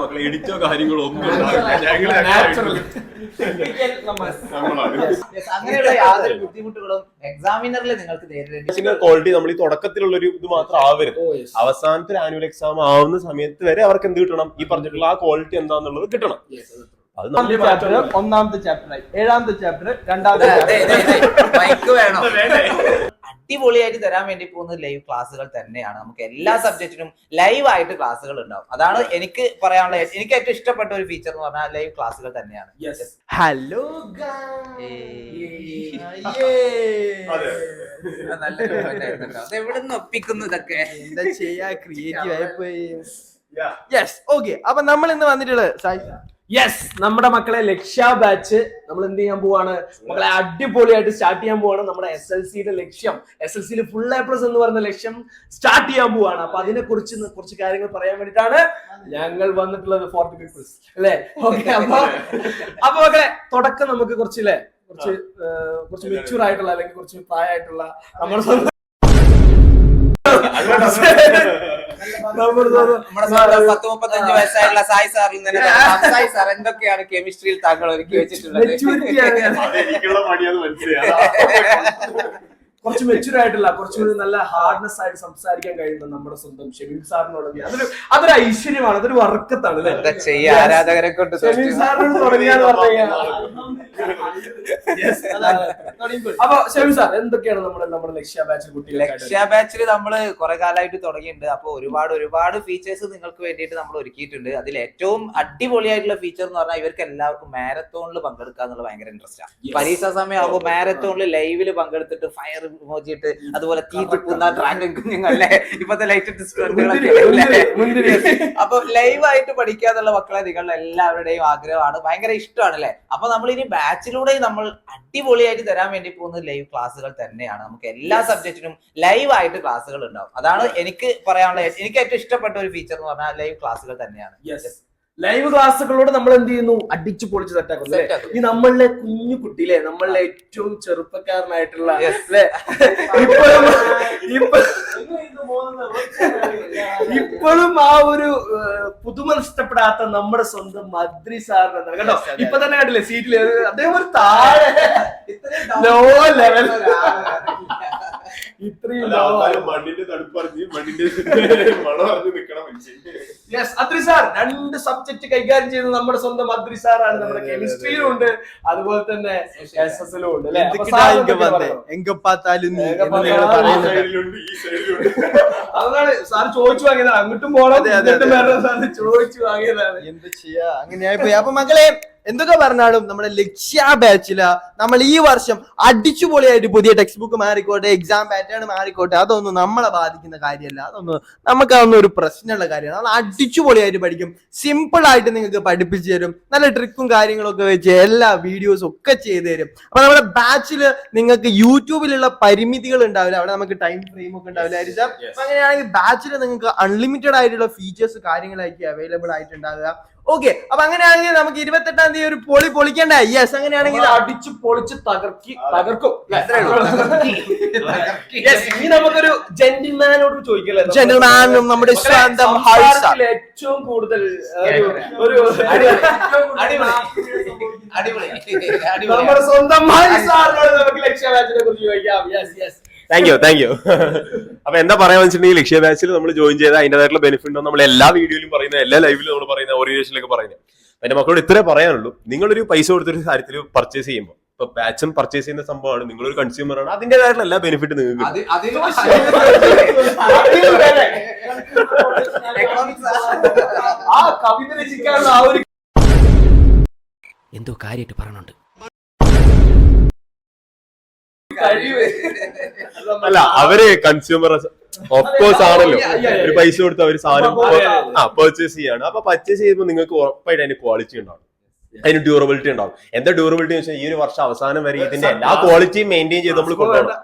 മക്കളെ എഡിറ്റോ കാര്യങ്ങളോ ഒന്നും അങ്ങനെയുള്ള യാതൊരു ബുദ്ധിമുട്ടുകളും എക്സാമിനറിൽ നിങ്ങൾക്ക് നേരിടേണ്ടി ക്വാളിറ്റി നമ്മൾ ഈ തുടക്കത്തിലുള്ള ഒരു ഇത് മാത്രം ആവരുത്. അവസാനത്തെ ആനുവൽ എക്സാം ആവുന്ന സമയത്ത് വരെ അവർക്ക് എന്ത് കിട്ടണം? ഈ പറഞ്ഞിട്ടുള്ള ആ ക്വാളിറ്റി എന്താന്നുള്ളത് കിട്ടണം. ഒന്നാമത്തെ ചാപ്റ്റർ, ഏഴാമത്തെ ചാപ്റ്റർ, രണ്ടാമത്തെ വേണം. അടിപൊളിയായിട്ട് തരാൻ വേണ്ടി പോകുന്ന ലൈവ് ക്ലാസ്സുകൾ തന്നെയാണ്. നമുക്ക് എല്ലാ സബ്ജക്റ്റിനും ലൈവ് ആയിട്ട് ക്ലാസ്സുകൾ ഉണ്ടാവും. അതാണ് എനിക്ക് പറയാനുള്ള എനിക്ക് ഏറ്റവും ഇഷ്ടപ്പെട്ട ഒരു ഫീച്ചർ എന്ന് പറഞ്ഞാൽ ലൈവ് ക്ലാസ്സുകൾ തന്നെയാണ്. ഹലോ എവിടെ നിന്ന് ഒപ്പിക്കുന്നു ഇതൊക്കെ? എന്താ ചെയ്യാ, ക്രിയേറ്റീവ് ആയിപ്പോയി. ഓക്കെ, അപ്പൊ നമ്മൾ ഇന്ന് വന്നിട്ടുള്ളത് നമ്മുടെ മക്കളെ ലക്ഷ്യ ബാച്ച് നമ്മൾ എന്ത് ചെയ്യാൻ പോവാണ്? മക്കളെ അടിപൊളിയായിട്ട് സ്റ്റാർട്ട് ചെയ്യാൻ പോവാണ്. നമ്മുടെ SLCയുടെ ലക്ഷ്യം, SLCയിൽ ഫുൾ A+ എന്ന് പറയുന്ന ലക്ഷ്യം സ്റ്റാർട്ട് ചെയ്യാൻ പോവാണ്. അപ്പൊ അതിനെ കുറിച്ച് കുറച്ച് കാര്യങ്ങൾ പറയാൻ വേണ്ടിയിട്ടാണ് ഞങ്ങൾ വന്നിട്ടുള്ളത്. 40 പീപ്പിൾസ് അല്ലേ? ഓക്കെ, അപ്പൊ മക്കളെ തുടക്കം നമുക്ക് കുറച്ച് മെച്യൂർ ആയിട്ടുള്ള അല്ലെങ്കിൽ കുറച്ച് പ്രായമായിട്ടുള്ള നമ്മുടെ സ്വന്തം 10-35 വയസ്സായിട്ടുള്ള സായി സാറിൽ നിന്ന് സായി സാർ എന്തൊക്കെയാണ് കെമിസ്ട്രിയിൽ താങ്കൾ ഒരുക്കി വെച്ചിട്ടുള്ളത്? കുറച്ച് മെച്യൂർ ആയിട്ടുള്ള കുറച്ചുകൂടി നല്ല ഹാർഡ്നെസ് ആയിട്ട് സംസാരിക്കാൻ കഴിയുന്ന നമ്മുടെ സ്വന്തം ഷെമീം സാറിനോട് അതൊരു ഐശ്വര്യമാണ്, അതൊരു വർക്കത്താണ്. ആരാധകരെ കൊണ്ട് ഷെമീം സാറിനോട് തുടങ്ങിയാന്ന് പറഞ്ഞു. അപ്പൊ ഷെമീം സാർ, എന്തൊക്കെയാണ് നമ്മുടെ ലക്ഷ്യ ബാച്ചിൽ കുട്ടികൾ? ലക്ഷ്യ ബാച്ചിൽ നമ്മള് കുറെ കാലമായിട്ട് തുടങ്ങിയിട്ടുണ്ട്. അപ്പൊ ഒരുപാട് ഫീച്ചേഴ്സ് നിങ്ങൾക്ക് വേണ്ടിയിട്ട് നമ്മൾ ഒരുക്കിയിട്ടുണ്ട്. അതിൽ ഏറ്റവും അടിപൊളിയായിട്ടുള്ള ഫീച്ചർ എന്ന് പറഞ്ഞാൽ ഇവർക്ക് എല്ലാവർക്കും മാരത്തോണിൽ പങ്കെടുക്കുക എന്നുള്ള ഭയങ്കര ഇൻട്രസ്റ്റ് ആണ്. പരീക്ഷ സമയം ആകുമ്പോൾ മാരത്തോണിൽ ലൈവില് പങ്കെടുത്തിട്ട് ഫയർ മോചിട്ട് അതുപോലെ തീ തുപ്പുന്ന ഡ്രാഗൺ കുഞ്ഞുങ്ങളെ ഇപ്പത്തെ ലേറ്റസ്റ്റ് അപ്പൊ ലൈവായിട്ട് പഠിക്കുക എന്നുള്ള മക്കളെ നിങ്ങളുടെ എല്ലാവരുടെയും ആഗ്രഹമാണ്, ഭയങ്കര ഇഷ്ടമാണ് അല്ലെ? അപ്പൊ നമ്മൾ ഇനി ബാച്ചിലൂടെ നമ്മൾ അടിപൊളിയായിട്ട് തരാൻ വേണ്ടി പോകുന്ന ലൈവ് ക്ലാസ്സുകൾ തന്നെയാണ്. നമുക്ക് എല്ലാ സബ്ജക്റ്റിനും ലൈവ് ആയിട്ട് ക്ലാസ്സുകൾ ഉണ്ടാവും. അതാണ് എനിക്ക് പറയാനുള്ള എനിക്ക് ഏറ്റവും ഇഷ്ടപ്പെട്ട ഒരു ഫീച്ചർ എന്ന് പറഞ്ഞാൽ ലൈവ് ക്ലാസ്സുകൾ തന്നെയാണ്. ലൈവ് ക്ലാസ്സുകളോട് നമ്മൾ എന്ത് ചെയ്യുന്നു? അടിച്ചു പൊളിച്ച് സെറ്റാക്കുന്നു. ഈ നമ്മളുടെ കുഞ്ഞു കുട്ടിയിലെ നമ്മളുടെ ഏറ്റവും ചെറുപ്പക്കാരനായിട്ടുള്ള ഇപ്പോഴും ആ ഒരു പുതുമ ഇഷ്ടപ്പെടാത്ത നമ്മുടെ സ്വന്തം മദ്രി സാറിന് കേട്ടോ. ഇപ്പൊ തന്നെ കണ്ടില്ലേ സീറ്റില് അദ്ദേഹം ഒരു താഴെ ലോ ലെവൽ, ഇത്രയും മണ്ണിന്റെ തടുപ്പറിഞ്ഞ് മണ്ണിന്റെ മണം അറിഞ്ഞ് നിൽക്കണം. അദ്രി സാർ 2 സബ്ജക്ട് കൈകാര്യം ചെയ്യുന്ന നമ്മുടെ സ്വന്തം അദ്രി സാറാണ്. നമ്മുടെ കെമിസ്ട്രിയിലും ഉണ്ട്, അതുപോലെ തന്നെ SSലും ഉണ്ട്. അതാണ് സാർ ചോദിച്ചു വാങ്ങിയതാണ്. അങ്ങോട്ടും പോകണം, ചോദിച്ചു വാങ്ങിയതാണ്. എന്ത് ചെയ്യാ, അങ്ങനെയായി പോയി. അപ്പൊ മക്കളെ എന്തൊക്കെ പറഞ്ഞാലും നമ്മുടെ ലക്ഷ്യ ബാച്ചില നമ്മൾ ഈ വർഷം അടിച്ചുപൊളിയായിട്ട് പുതിയ ടെക്സ്റ്റ് ബുക്ക് മാറിക്കോട്ടെ, എക്സാം പാറ്റേൺ മാറിക്കോട്ടെ, അതൊന്നും നമ്മളെ ബാധിക്കുന്ന കാര്യമല്ല. നമുക്കതൊന്നും ഒരു പ്രശ്നമുള്ള കാര്യമാണ്. നമ്മൾ അടിച്ചുപൊളിയായിട്ട് പഠിക്കും, സിമ്പിൾ ആയിട്ട് നിങ്ങൾക്ക് പഠിപ്പിച്ചു തരും, നല്ല ട്രിക്കും കാര്യങ്ങളൊക്കെ വെച്ച് എല്ലാ വീഡിയോസും ഒക്കെ ചെയ്തു തരും. അപ്പൊ നമ്മുടെ ബാച്ചില് നിങ്ങൾക്ക് യൂട്യൂബിലുള്ള പരിമിതികൾ ഉണ്ടാവില്ല, അവിടെ നമുക്ക് ടൈം ഫ്രെയിം ഒക്കെ ഉണ്ടാവില്ല. അപ്പൊ അങ്ങനെയാണെങ്കിൽ ബാച്ചിൽ നിങ്ങൾക്ക് അൺലിമിറ്റഡ് ആയിട്ടുള്ള ഫീച്ചേഴ്സ് കാര്യങ്ങളായിരിക്കും അവൈലബിൾ ആയിട്ടുണ്ടാവുക. ഓക്കെ, അപ്പൊ അങ്ങനെയാണെങ്കിൽ നമുക്ക് 28-ാം തീയതി ഒരു പൊളിക്കണ്ട. യെസ്, അങ്ങനെയാണെങ്കിൽ അടിച്ചു പൊളിച്ച് തകർക്കും. ഇനി നമുക്കൊരു ജെന്റിൽമാനോട് ചോദിക്കല്ലേ, ജെന്റിൽമാനും നമ്മുടെ സ്വന്തം ഏറ്റവും കൂടുതൽ നമ്മുടെ സ്വന്തം സാറിനോട് നമുക്ക് ലക്ഷ്യ ബാച്ചിനെ കുറിച്ച് ചോദിക്കാം. Thank you. അപ്പൊ എന്താ പറയാന്ന് വെച്ചിട്ടുണ്ടെങ്കിൽ ലക്ഷ്യ ബാച്ചിൽ നമ്മൾ ജോയിൻ ചെയ്ത അതിന്റേതായിട്ടുള്ള ബെനിഫിറ്റ് ഉണ്ടോ നമ്മൾ എല്ലാ വീഡിയോയിലും പറയുന്ന, എല്ലാ ലൈവിലും നമ്മൾ പറയുന്ന, ഓറിയന്റേഷനിലൊക്കെ പറയുന്നത്. എന്റെ മക്കളോട് ഇത്രേ പറയാനുള്ളൂ. നിങ്ങളൊരു പൈസ കൊടുത്തൊരു കാര്യത്തിൽ പർച്ചേസ് ചെയ്യുമ്പോൾ, ഇപ്പൊ ബാച്ചും പർച്ചേസ് ചെയ്യുന്ന സംഭവമാണ്, നിങ്ങളൊരു കൺസ്യൂമർ ആണ്, അതിന്റേതായിട്ടുള്ള എല്ലാ ബെനിഫിറ്റ് നിങ്ങൾക്ക് എന്തോ കാര്യമായിട്ട് പറഞ്ഞുണ്ട്. അല്ല, അവര് കൺസ്യൂമർ ഓഫ്കോഴ്സ് ആണല്ലോ. ഒരു പൈസ കൊടുത്ത് അവര് സാധനം പർച്ചേസ് ചെയ്യാണ്. അപ്പൊ പർച്ചേസ് ചെയ്യുമ്പോൾ നിങ്ങൾക്ക് ഉറപ്പായിട്ട് അതിന് ക്വാളിറ്റി ഉണ്ടാവും, അതിന് ഡ്യൂറബിലിറ്റി ഉണ്ടാവും. എന്താ ഡ്യൂറബിലിറ്റി എന്ന് വെച്ചാൽ ഈ ഒരു വർഷം അവസാനം വരെ ഇതിന്റെ എല്ലാ ക്വാളിറ്റിയും മെയിൻറ്റെയിൻ ചെയ്ത് നമ്മൾ കൊണ്ടുപോകണം.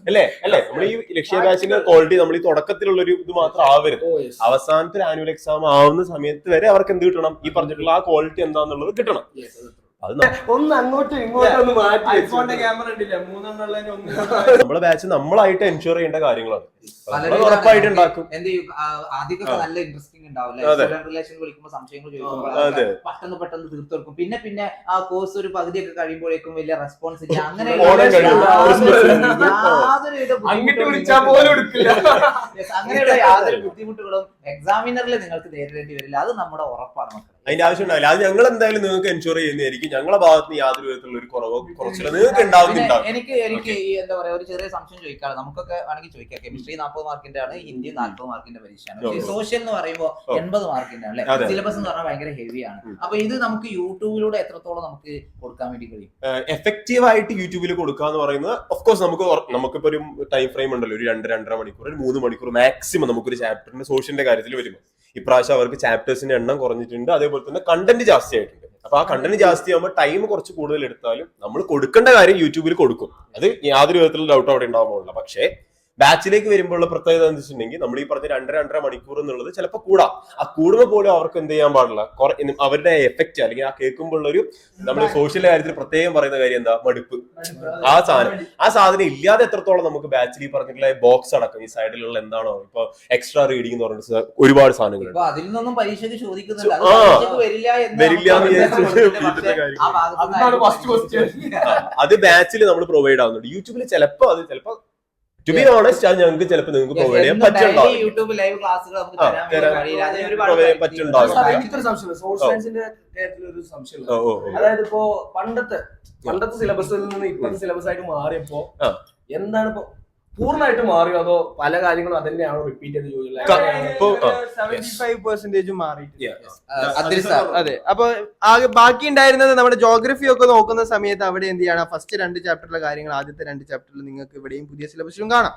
അല്ലേ? നമ്മൾ ഈ ലക്ഷ്യ ബാച്ചിന്റെ ക്വാളിറ്റി നമ്മൾ ഈ തുടക്കത്തിലുള്ള ഒരു ഇത് മാത്രം ആവരുത്. അവസാനത്തെ ആനുവൽ എക്സാം ആവുന്ന സമയത്ത് വരെ അവർക്ക് എന്ത് കിട്ടണം? ഈ പറഞ്ഞിട്ടുള്ള ആ ക്വാളിറ്റി എന്താന്നുള്ളത് കിട്ടണം. അത് ഒന്ന് അങ്ങോട്ടും ഇങ്ങോട്ടും ഒന്ന് മാറ്റി ഐഫോണിന്റെ ക്യാമറ ഉണ്ടല്ലേ 3 ഉള്ളതിന് 1 നമ്മളെ ബാച്ച് നമ്മളായിട്ട് എൻഷുർ ചെയ്യേണ്ട കാര്യങ്ങളാണ്. പലരും ഉറപ്പായിട്ട് ഉണ്ടാക്കും. എന്ത് ചെയ്യും, ആദ്യമൊക്കെ നല്ല ഇൻട്രസ്റ്റിംഗ് ഉണ്ടാവും റിലേഷൻ വിളിക്കുമ്പോൾ സംശയങ്ങൾ ചോദിക്കുമ്പോൾ പെട്ടെന്ന് തീർത്തു കൊടുക്കും. പിന്നെ ആ കോഴ്സ് ഒരു പകുതിയൊക്കെ കഴിയുമ്പോഴേക്കും വലിയ റെസ്പോൺസ് ഇല്ല. അങ്ങനെ അങ്ങനെയുള്ള യാതൊരു ബുദ്ധിമുട്ടുകളും എക്സാമിനറിൽ നിങ്ങൾക്ക് നേരിടേണ്ടി വരില്ല. അത് നമ്മുടെ ഉറപ്പാണ് മക്കളെ. അതിന്റെ ആവശ്യം ഉണ്ടാവില്ല. അത് ഞങ്ങൾ എന്തായാലും നിങ്ങൾക്ക് എൻഷുർ ചെയ്യുന്നതായിരിക്കും. ഞങ്ങളുടെ ഭാഗത്ത് നിന്ന് യാതൊരു വിധത്തിലുള്ള ഒരു കുറവോ കുറച്ചിലോ നിങ്ങൾക്ക് ഉണ്ടാവുന്നുണ്ടാവും. എനിക്ക് ഈ എന്താ പറയാ ഒരു ചെറിയ സംശയം ചോദിക്കാറ്. നമുക്കൊക്കെ വേണമെങ്കിൽ ചോദിക്കാം. കെമിസ്ട്രി 40 മാർക്കിന്റെ ആണ്, ഹിന്ദി 40 മാർക്കിന്റെ പരീക്ഷയാണ്. സോഷ്യൽ എന്ന് പറയുമ്പോൾ 80 മാർക്കിന്റെ ആണ് അല്ലെ. സിലബസ് എന്ന് പറഞ്ഞാൽ ഭയങ്കര ഹെവിയാണ്. അപ്പൊ ഇത് നമുക്ക് യൂട്യൂബിലൂടെ എത്രത്തോളം നമുക്ക് കൊടുക്കാൻ വേണ്ടി കഴിയും? എഫക്റ്റീവ് ആയിട്ട് യൂട്യൂബിൽ കൊടുക്കുക എന്ന് പറയുന്നത് ഓഫ്കോഴ്സ് നമുക്കിപ്പോ ഒരു ടൈം ഫ്രെയിം ഉണ്ടല്ലോ, ഒരു 2-2.5 മണിക്കൂർ, ഒരു 3 മണിക്കൂർ മാക്സിമം നമുക്കൊരു ചാപ്റ്ററിന് സോഷ്യലിന്റെ കാര്യത്തിൽ വരുമ്പോൾ ഇപ്രാവശ്യം അവർക്ക് ചാപ്റ്റേഴ്സിന്റെ എണ്ണം കുറഞ്ഞിട്ടുണ്ട്. അതേപോലെ തന്നെ കണ്ടന്റ് ജാസ്തി ആയിട്ടുണ്ട്. അപ്പൊ ആ കണ്ടന്റ് ജാസ്തി ആകുമ്പോൾ ടൈം കുറച്ച് കൂടുതൽ എടുത്താലും നമ്മൾ കൊടുക്കേണ്ട കാര്യം യൂട്യൂബിൽ കൊടുക്കും. അത് യാതൊരു വിധത്തിലുള്ള ഡൗട്ട് അവിടെ ഉണ്ടാവുന്നില്ല. പക്ഷേ ബാച്ചിലേക്ക് വരുമ്പോഴുള്ള പ്രത്യേകത എന്താ വെച്ചിട്ടുണ്ടെങ്കിൽ നമ്മൾ ഈ പറഞ്ഞ 2-2.5 മണിക്കൂർ എന്നുള്ളത് ചിലപ്പോൾ കൂടാം. ആ കൂടുമ്പോൾ പോലും അവർക്ക് എന്ത് ചെയ്യാൻ പാടില്ല, അവരുടെ എഫക്റ്റ് അല്ലെങ്കിൽ ആ കേൾക്കുമ്പോൾ ഒരു നമ്മൾ സോഷ്യൽ കാര്യത്തിൽ പ്രത്യേകം പറയുന്ന കാര്യം എന്താ, മടുപ്പ്. ആ സാധനം ഇല്ലാതെ എത്രത്തോളം നമുക്ക് ബാച്ചിൽ ഈ പറഞ്ഞിട്ടുള്ള ബോക്സ് അടക്കം ഈ സൈഡിലുള്ള എന്താണോ ഇപ്പൊ എക്സ്ട്രാ റീഡിംഗ് എന്ന് പറഞ്ഞിട്ട് ഒരുപാട് സാധനങ്ങളുണ്ട്. അതിൽ നിന്നും പരീക്ഷയ്ക്ക് ചോദിക്കുന്നില്ല. അത് ബാച്ചിൽ നമ്മൾ പ്രൊവൈഡ് ആവുന്നുണ്ട്. യൂട്യൂബിൽ ചിലപ്പോ ടു ബി ഓണസ്റ്റ് അത് ഞങ്ങൾക്ക് ചിലപ്പോൾ നിങ്ങൾക്ക് പ്രൊവൈഡ് ചെയ്യാൻ പറ്റുന്നുണ്ടാവും. യൂട്യൂബ് ലൈവ് ക്ലാസ്സുകൾ നമുക്ക് തരാൻ പറ്റുന്നുണ്ടാവും. അതായത് ഇപ്പോ പണ്ടത്തെ സിലബസിൽ നിന്ന് ഇപ്പോഴത്തെ സിലബസ് ആയിട്ട് മാറിയപ്പോ എന്താണ് ഇപ്പൊ പൂർണ്ണമായിട്ട് മാറിയോ അതോ പല കാര്യങ്ങളും അതന്നെയാണോ റിപ്പീറ്റ് ചെയ്ത് ചോദിക്കുന്നത്? 75% മാറിയിട്ടുണ്ട്. അതെ. അപ്പൊ ആകെ ബാക്കി ഉണ്ടായിരുന്നത് നമ്മുടെ ജോഗ്രഫി ഒക്കെ നോക്കുന്ന സമയത്ത് അവിടെ എന്ത് ചെയ്യണം, ഫസ്റ്റ് 2 ചാപ്റ്ററിലെ കാര്യങ്ങൾ ആദ്യത്തെ 2 ചാപ്റ്ററിൽ നിങ്ങൾക്ക് ഇവിടെയും പുതിയ സിലബസിലും കാണാം.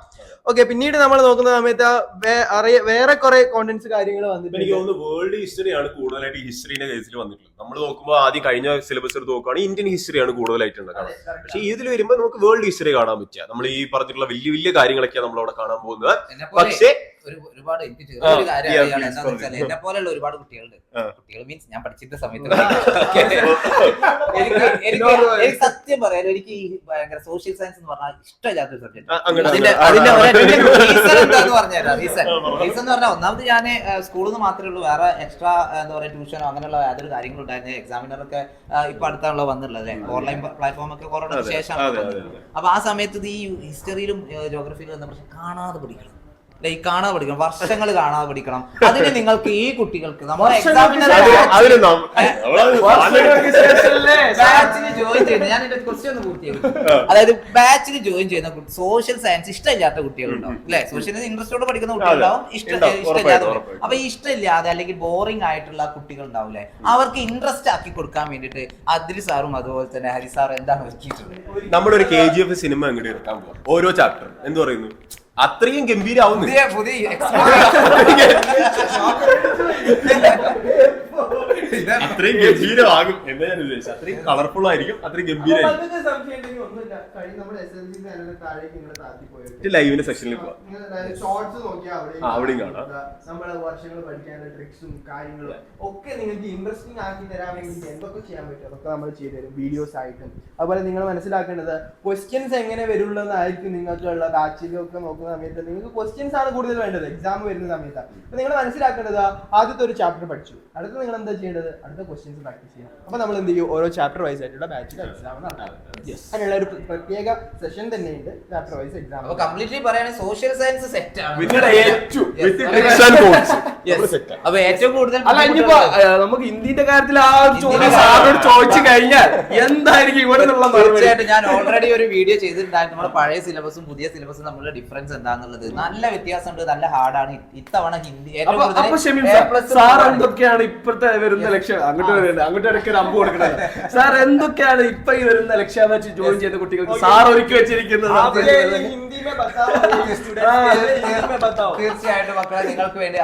ഓക്കെ, പിന്നീട് നമ്മൾ നോക്കുന്ന സമയത്ത് വേറെ കുറെ കോണ്ടന്റ്സ് കാര്യങ്ങൾ വന്നിട്ടുണ്ട്. എനിക്ക് തോന്നുന്നു വേൾഡ് ഹിസ്റ്ററിയാണ് കൂടുതലായിട്ട് ഹിസ്റ്ററിന്റെ കേസിൽ വന്നിട്ടുള്ളത്. നമ്മൾ നോക്കുമ്പോൾ ആദ്യം കഴിഞ്ഞ സിലബസ് എടുത്ത് നോക്കുകയാണെങ്കിൽ ഇന്ത്യൻ ഹിസ്റ്ററിയാണ് കൂടുതലായിട്ട് ഉണ്ടാക്കുന്നത്. പക്ഷെ ഇതിൽ വരുമ്പോൾ നമുക്ക് വേൾഡ് ഹിസ്റ്ററി കാണാൻ പറ്റുക. നമ്മൾ ഈ പറഞ്ഞിട്ടുള്ള വലിയ വലിയ കാര്യങ്ങളൊക്കെയാണ് നമ്മൾ അവിടെ കാണാൻ പോകുന്നത്. പക്ഷേ ഒരുപാട് എനിക്ക് ചെറിയൊരു കാര്യം എന്താണെന്ന് വെച്ചാൽ എന്നെ പോലെയുള്ള ഒരുപാട് കുട്ടികളുണ്ട്. കുട്ടികൾ മീൻസ് ഞാൻ പഠിച്ചിട്ട സമയത്ത് എനിക്ക് സത്യം പറയാലോ, എനിക്ക് ഈ ഭയങ്കര സോഷ്യൽ സയൻസ് എന്ന് പറഞ്ഞാൽ ഇഷ്ടമില്ലാത്തൊരു സബ്ജക്ട്. അതിന്റെ റീസൺ എന്താന്ന് പറഞ്ഞുതരാം. റീസൺ എന്ന് പറഞ്ഞാൽ ഒന്നാമത് ഞാൻ സ്കൂളിൽ നിന്ന് മാത്രമേ ഉള്ളൂ, വേറെ എക്സ്ട്രാ എന്താ പറയുക ട്യൂഷനോ അങ്ങനെയുള്ള യാതൊരു കാര്യങ്ങളും ഉണ്ടായിരുന്നു. എക്സാമിനറൊക്കെ ഇപ്പൊ അടുത്താണല്ലോ വന്നിട്ടുള്ളത്, ഓൺലൈൻ പ്ലാറ്റ്ഫോം ഒക്കെ കൊറോണയ്ക്ക് ശേഷം. അപ്പൊ ആ സമയത്ത് ഈ ഹിസ്റ്ററിയിലും ജോഗ്രഫിയിലും വന്ന പ്രശ്നം കാണാതെ പഠിക്കണം, കാണാതെ പഠിക്കണം, വർഷങ്ങൾ കാണാതെ പഠിക്കണം. അതിന് നിങ്ങൾക്ക് ഈ കുട്ടികൾക്ക് നമ്മുടെ എക്സാമിനർ ബാച്ചിന് ജോയിൻ ചെയ്യുന്ന, ഞാൻ എന്റെ ക്വസ്റ്റ്യൻ ഒന്ന് പൂർത്തിയാക്കും. അതായത് ബാച്ചിന് ജോയിൻ ചെയ്യുന്ന സോഷ്യൽ സയൻസ് ഇഷ്ടമില്ലാത്ത കുട്ടികളുണ്ടാവും അല്ലെ, സോഷ്യൽ ഇൻട്രസ്റ്റോടെ പഠിക്കുന്ന കുട്ടികളുണ്ടാവും, ഇഷ്ടമില്ലാതെ. അപ്പൊ ഈ ഇഷ്ടമില്ലാതെ അല്ലെങ്കിൽ ബോറിംഗ് ആയിട്ടുള്ള കുട്ടികൾ ഉണ്ടാവില്ലേ, അവർക്ക് ഇൻട്രസ്റ്റ് ആക്കി കൊടുക്കാൻ വേണ്ടിട്ട് അദ്രി സാറും അതുപോലെ തന്നെ ഹരി സാറും എന്താണ് ഒരുക്കിയിട്ടുള്ളത്. നമ്മളൊരു KGF സിനിമ അങ്ങോട്ട് എടുക്കാൻ പോകും. ഓരോ ചാപ്റ്റർ എന്ത് പറയുന്നു അത്രയും ഗംഭീരാവുന്നു, അത്രയും ഗംഭീരമാകും എന്ന് ഞാൻ ഉദ്ദേശിച്ചു. അത്രയും കളർഫുൾ ആയിരിക്കും, അത്രയും ഗംഭീരമായിരിക്കും. ലൈവിന്റെ സെക്ഷനിൽ പോവാം, അവിടെയും കാണാം. നമ്മളെ വർഷങ്ങൾ പഠിക്കാനുള്ള ട്രിക്സും കാര്യങ്ങളും ഒക്കെ നിങ്ങൾക്ക് ഇൻട്രസ്റ്റിംഗ് ആക്കി തരാൻ വേണ്ടി എന്തൊക്കെ ചെയ്യാൻ പറ്റും അതൊക്കെ നമ്മൾ ചെയ്തു തരും വീഡിയോസ് ആയിട്ടും. അതുപോലെ നിങ്ങൾ മനസ്സിലാക്കേണ്ടത് ക്വസ്റ്റ്യൻസ് എങ്ങനെ വരുള്ളതായിരിക്കും. നിങ്ങൾക്കുള്ള ബാച്ചിലൊക്കെ നോക്കുന്ന സമയത്ത് നിങ്ങൾക്ക് ക്വസ്റ്റ്യൻസ് ആണ് കൂടുതൽ വേണ്ടത് എക്സാം വരുന്ന സമയത്ത്. അപ്പൊ നിങ്ങൾ മനസ്സിലാക്കേണ്ടത് ആദ്യത്തെ ഒരു ചാപ്റ്റർ പഠിച്ചു, അടുത്ത നിങ്ങൾ എന്താ ചെയ്യേണ്ടത്, അടുത്ത ക്വസ്റ്റ്യൻസ് പ്രാക്ടീസ് ചെയ്യാം. അപ്പൊ നമ്മൾ എന്ത് ചെയ്യും, ഓരോ ചാപ്റ്റർ വൈസ് ആയിട്ടുള്ള ബാച്ചിൽ എക്സാം നടത്താം. അതിനുള്ള ഒരു പ്രത്യേക സെഷൻ തന്നെയുണ്ട്, ചാപ്റ്റർ വൈസ് എക്സാം. കംപ്ലീറ്റ്ലി പറയുകയാണെങ്കിൽ സോഷ്യൽ സയൻസ് സെറ്റ് ആണ്. അപ്പൊ ഏറ്റവും കൂടുതൽ അല്ല ഇനിയിപ്പോ നമുക്ക് ഇന്ത്യന്റെ കാര്യത്തിൽ ആ ചോദ്യം സാറിനോട് ചോദിച്ചു കഴിഞ്ഞാൽ എന്തായിരിക്കും ഇവിടെ നിന്നുള്ള തീർച്ചയായിട്ടും ഞാൻ ഓൾറെഡി ഒരു വീഡിയോ ചെയ്തിട്ടുണ്ടായിരുന്നു. നമ്മുടെ പഴയ സിലബസും പുതിയ സിലബസും തമ്മിലുള്ള ഡിഫറൻസ് എന്താന്നുള്ളത്. നല്ല വ്യത്യാസമുണ്ട്, നല്ല ഹാർഡാണ്. ഇത്തവണ ഹിന്ദി സാർ എന്തൊക്കെയാണ് ഇപ്പോഴത്തെ വരുന്ന ലക്ഷ്യം, അങ്ങോട്ട് ഇടയ്ക്ക് ഒരു അമ്പ് കൊടുക്കണത്. സാർ എന്തൊക്കെയാണ് ഇപ്പൊ ഈ വരുന്ന ലക്ഷ്യം വെച്ച് ജോയിൻ ചെയ്ത കുട്ടികൾക്ക് സാർ ഒരുക്കി വെച്ചിരിക്കുന്നത്? തീർച്ചയായിട്ടും മക്കളെ നിങ്ങൾക്ക് വേണ്ടി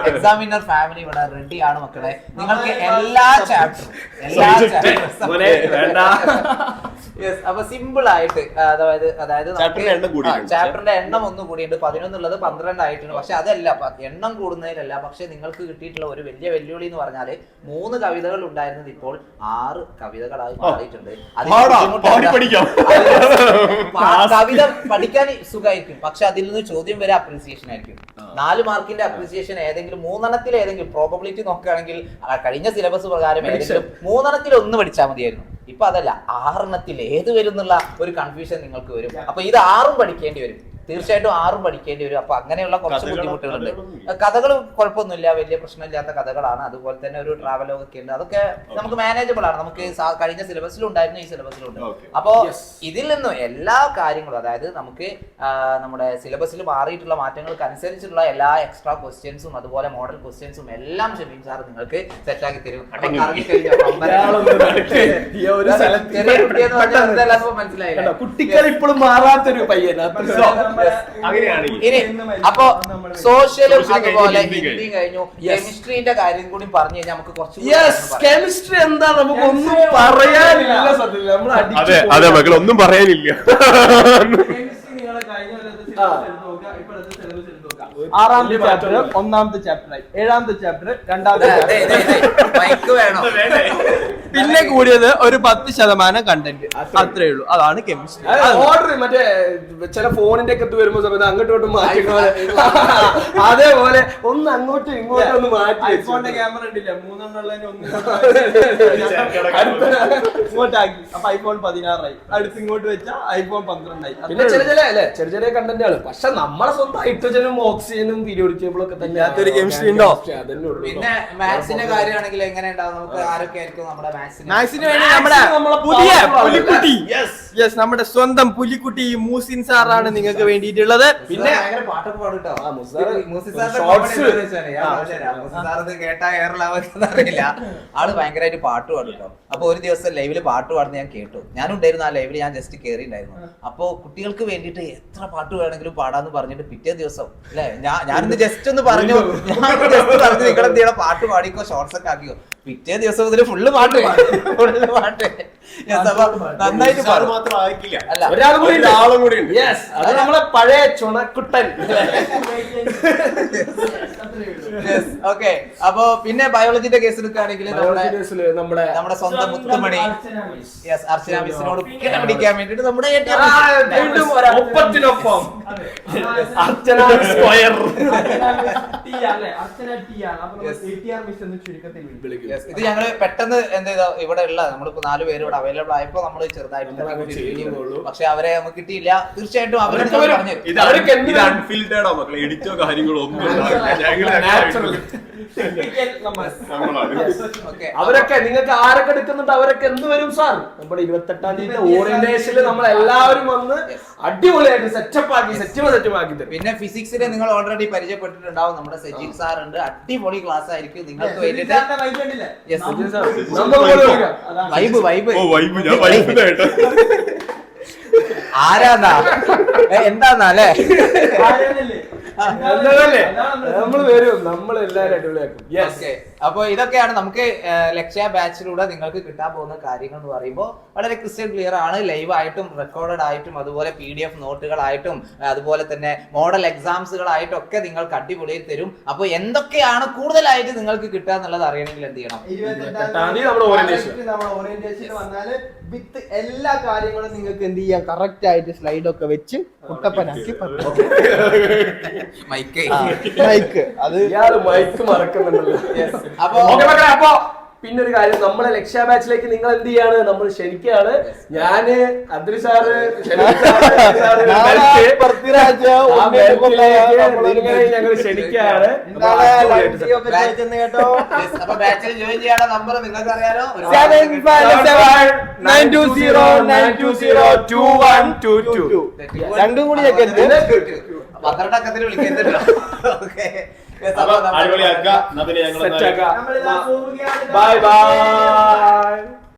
എക്സാമിനർ ഫാമിലി ഇവിടെ റെഡി ആണ് മക്കളെ. നിങ്ങൾക്ക് എല്ലാ ചാപ്റ്ററും വേണ്ട യെസ്. അപ്പൊ സിമ്പിൾ ആയിട്ട് അതായത് ചാപ്റ്ററിന്റെ എണ്ണം കൂടിയിട്ടുണ്ട്. ചാപ്റ്ററിന്റെ എണ്ണം ഒന്ന് കൂടിയുണ്ട്. 11 ഉള്ളത് 12 ആയിട്ടുണ്ട്. പക്ഷെ അതല്ല, എണ്ണം കൂടുന്നതിലല്ല. പക്ഷെ നിങ്ങൾക്ക് കിട്ടിയിട്ടുള്ള ഒരു വലിയ വെല്ലുവിളി എന്ന് പറഞ്ഞാല് 3 കവിതകൾ ഉണ്ടായിരുന്നത് ഇപ്പോൾ 6 കവിതകളായി മാറിയിട്ടുണ്ട്. കവിത പഠിക്കാൻ സുഖമായിരിക്കും, പക്ഷെ അതിൽ നിന്ന് ചോദ്യം വരെ അപ്രീസിയേഷൻ ആയിരിക്കും. 4 മാർക്കിന്റെ അപ്രീസിയേഷൻ ഏതെങ്കിലും 3 ഏതെങ്കിലും പ്രോബബിലിറ്റി നോക്കുകയാണെങ്കിൽ കഴിഞ്ഞ സിലബസ് പ്രകാരം ഏതെങ്കിലും 3 ഒന്ന് പഠിച്ചാൽ മതിയായിരുന്നു. ഇപ്പൊ അതല്ല, 6 ഏത് വരും എന്നുള്ള ഒരു കൺഫ്യൂഷൻ നിങ്ങൾക്ക് വരും. അപ്പൊ ഇത് 6 പഠിക്കേണ്ടി വരും, തീർച്ചയായിട്ടും 6 പഠിക്കേണ്ടി വരും. അപ്പൊ അങ്ങനെയുള്ള കുറച്ച് ബുദ്ധിമുട്ടുകളുണ്ട്. കഥകൾ കുഴപ്പമൊന്നുമില്ല, വലിയ പ്രശ്നമില്ലാത്ത കഥകളാണ്. അതുപോലെ തന്നെ ഒരു ട്രാവലോഗൊക്കെ ഉണ്ട്, അതൊക്കെ നമുക്ക് മാനേജബിൾ ആണ്. നമുക്ക് കഴിഞ്ഞ സിലബസിലും ഉണ്ടായിരുന്നു, ഈ സിലബസിലും ഉണ്ട്. അപ്പോ ഇതിൽ നിന്നും എല്ലാ കാര്യങ്ങളും, അതായത് നമുക്ക് നമ്മുടെ സിലബസിൽ മാറിയിട്ടുള്ള മാറ്റങ്ങൾക്ക് അനുസരിച്ചുള്ള എല്ലാ എക്സ്ട്രാ ക്വസ്റ്റ്യൻസും അതുപോലെ മോഡൽ ക്വസ്റ്റ്യൻസും എല്ലാം ഷമീം സാർ നിങ്ങൾക്ക് സെറ്റാക്കി തരും. മനസ്സിലായില്ല, കുട്ടികൾ ഇപ്പോഴും മാറാത്തൊരു പയ്യനാണ്. ഇനി അപ്പൊ സോഷ്യലും അതുപോലെ ഹിന്ദിയും കഴിഞ്ഞു, കെമിസ്ട്രീന്റെ കാര്യം കൂടി പറഞ്ഞു കഴിഞ്ഞാൽ നമുക്ക് കുറച്ച് കെമിസ്ട്രി എന്താ നമുക്ക് ഒന്നും പറയാനില്ല. സത്യത്തിൽ നമ്മൾ അതെ മക്കൾ ഒന്നും പറയാനില്ല. 6ാമത്തെ ചാപ്റ്റർ 1ാമത്തെ ചാപ്റ്ററായി, 7ാമത്തെ ചാപ്റ്റർ 2ാമത്തെ മൈക്ക് വേണോ? പിന്നെ കൂടിയത് ഒരു 10% കണ്ടന്റ്, അത്രേ ഉള്ളൂ. അതാണ് കെമിസ്ട്രി. ഓർഡർ മറ്റേ ചില ഫോണിന്റെ ഒക്കെ വരുമ്പോ സമയത്ത് അങ്ങോട്ടും ഇങ്ങോട്ടും മാറ്റുന്ന അതേപോലെ ഒന്ന് അങ്ങോട്ടും ഇങ്ങോട്ടും ഒന്ന് മാറ്റി. ഐഫോണിന്റെ ക്യാമറ ഉണ്ടില്ല, 3 ഉള്ളതിന് ഇങ്ങോട്ടാക്കി. അപ്പൊ ഐഫോൺ 16 ആയി. അടുത്ത് ഇങ്ങോട്ട് വെച്ചാൽ ഐഫോൺ 12 ആയി. പിന്നെ ചെറിയ ചെറിയ കണ്ടന്റുകൾ. പക്ഷെ നമ്മളെ സ്വന്തം ഹൈഡ്രജനും ഓക്സിജനും പീരിയോഡിക് ടേബിളും ഒക്കെ തന്നെ കെമിസ്ട്രി ഉണ്ടോ? പിന്നെ മാത്സിന്റെ കാര്യമാണെങ്കിൽ എങ്ങനെ ഉണ്ടാവും? നമുക്ക് ആരൊക്കെ ആയിരിക്കും നമ്മുടെ മാത്സിന് വേണ്ടി നമ്മുടെ പുതിയ പുലിക്കുട്ടി, നമ്മുടെ സ്വന്തം പുലിക്കുട്ടി മൂസിൻ സാറാണ് നിങ്ങൾക്ക് വേണ്ടിയിട്ടുള്ളത്. പിന്നെ പാട്ടൊക്കെ പാടുട്ടോ. കേട്ടാ അറിയില്ല, ആള് ഭയങ്കരമായിട്ട് പാട്ട് പാടുട്ടോ. അപ്പൊ ഒരു ദിവസം ലൈവില് പാട്ട് പാടുന്ന ഞാൻ കേട്ടു. ഞാനുണ്ടായിരുന്നു ആ ലൈവില്, ഞാൻ ജസ്റ്റ് കേറിണ്ടായിരുന്നു. അപ്പൊ കുട്ടികൾക്ക് വേണ്ടിയിട്ട് എത്ര പാട്ട് വേണമെങ്കിലും പാടാന്ന് പറഞ്ഞിട്ട് പിറ്റേ ദിവസം അല്ലെ ഞാനിന്ന് ജസ്റ്റ് ഒന്ന് പറഞ്ഞു, നിങ്ങളെന്തിനാ പാട്ട് പാടിക്കോ, ഷോർട്സ് ഒക്കെ ആക്കിയോ. പിറ്റേ ദിവസം മുതൽ ഫുള്ള് പാട്ട് നന്നായിട്ട് അല്ല ഒരാളും കൂടി ഉണ്ട്. അത് നമ്മളെ പഴയ ചുണക്കുട്ടൻ. ഓക്കെ. അപ്പൊ പിന്നെ ബയോളജിന്റെ കേസ് എടുക്കുകയാണെങ്കിൽ നമ്മുടെ സ്വന്തം മുത്തുമണി അർച്ചന മിസ്സിനോട് പിടിക്കാൻ വേണ്ടിട്ട് നമ്മുടെ ഒപ്പത്തിനൊപ്പം സ്ക്വയർ. ഇത് ഞങ്ങള് പെട്ടെന്ന് എന്താ ചെയ്താ, ഇവിടെ ഉള്ള നമ്മളിപ്പോ 4 പേര് ഇവിടെ അവൈലബിൾ ആയപ്പോ നമ്മൾ ചെറുതായിട്ട്, പക്ഷെ അവരെ നമുക്ക് കിട്ടിയില്ല. തീർച്ചയായിട്ടും അവരൊക്കെ എഡിറ്റോ കാര്യങ്ങളോ ഒന്നും അവരൊക്കെ നിങ്ങൾക്ക് ആരൊക്കെ എടുക്കുന്നുണ്ട് അവരൊക്കെ എന്ത് വരും സാർ? നമ്മുടെ 28-ാം തീയതി ഓറിയന്റേഷനിൽ നമ്മൾ എല്ലാവരും വന്ന് അടിപൊളിയായിട്ട് സെറ്റപ്പ് ആക്കി തരും. പിന്നെ ഫിസിക്സിൽ നിങ്ങൾ ഓൾറെഡി പരിചയപ്പെട്ടിട്ടുണ്ടാവും, നമ്മുടെ സജീദ് സാർ ഉണ്ട്. അടിപൊളി ക്ലാസ് ആയിരിക്കും നിങ്ങൾക്ക് വേണ്ടിട്ട്. ആരാന്നാ എന്താന്നാ അല്ലേ? നമ്മൾ വരും, നമ്മൾ എല്ലാവരും അടിപൊളിയാക്കും. അപ്പൊ ഇതൊക്കെയാണ് നമുക്ക് ലക്ഷ്യ ബാച്ചിലൂടെ നിങ്ങൾക്ക് കിട്ടാൻ പോകുന്ന കാര്യങ്ങൾ എന്ന് പറയുമ്പോൾ വളരെ ക്രിസ്റ്റൽ ക്ലിയർ ആണ്. ലൈവ് ആയിട്ടും റെക്കോർഡഡ് ആയിട്ടും അതുപോലെ PDF നോട്ടുകളായിട്ടും അതുപോലെ തന്നെ മോഡൽ എക്സാംസുകളായിട്ടും ഒക്കെ നിങ്ങൾക്ക് അടിപൊളിയിൽ തരും. അപ്പൊ എന്തൊക്കെയാണ് കൂടുതലായിട്ട് നിങ്ങൾക്ക് കിട്ടുക എന്നുള്ളത് അറിയണമെങ്കിൽ എന്ത് ചെയ്യണം? 28-ാം തീയതി നമ്മുടെ ഓറിയന്റേഷൻ വന്നാല് വിത്ത് എല്ലാ കാര്യങ്ങളും നിങ്ങൾക്ക് എന്ത് ചെയ്യാം, കറക്റ്റ് ആയിട്ട് സ്ലൈഡ് ഒക്കെ വെച്ച് കുട്ടപ്പനാക്കി മൈക്ക് അത് മൈക്ക് മറക്കുന്നുണ്ടല്ലോ. അപ്പൊ പിന്നെ ഒരു കാര്യം, നമ്മളെ ലക്ഷ്യ ബാച്ചിലേക്ക് നിങ്ങൾ എന്ത് ചെയ്യാണ്, നമ്മൾ ക്ഷണിക്കുകയാണ്. ഞാന് അബ്ദുൽ സാറ് ഞങ്ങൾ ക്ഷണിക്കുകയാണ്. ബാച്ചിൽ ജോയിൻ ചെയ്യാനുള്ള നമ്പർ നിങ്ങൾക്ക് അറിയാലോ, 75792022122. രണ്ടും കൂടി 12 അക്കത്തിൽ വിളിക്കുന്നത്. Bye bye.